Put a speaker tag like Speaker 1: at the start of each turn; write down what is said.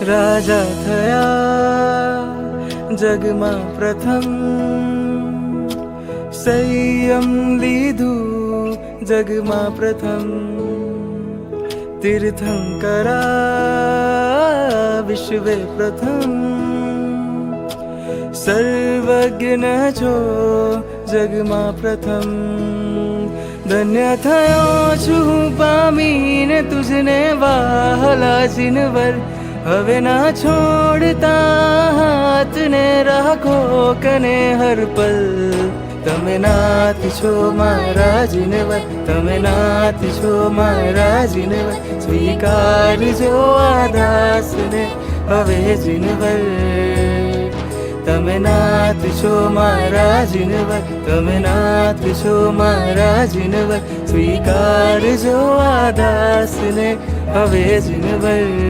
Speaker 1: રાજા થયા જગમાં પ્રથમ, સંયમ લીધું જગમાં પ્રથમ, તીર્થંકરા વિશ્વે પ્રથમ, સર્વજ્ઞ છો જગમાં પ્રથમ. ધન્ય થયો છું પામીને તુજને વહાલા જીનવર, હવે ના છોડતા હાથને રાખો કને હર પલ. તમે નાથ છો મારા જીનવર, તમે નાથ છો મારા જીનવર, સ્વીકારજો આ દાસને હવે જીનવર. તમે નાથ છો મારા જીનવર, તમે નાથ છો મારા જીનવર, સ્વીકારજો આ દાસને હવે જીનવર.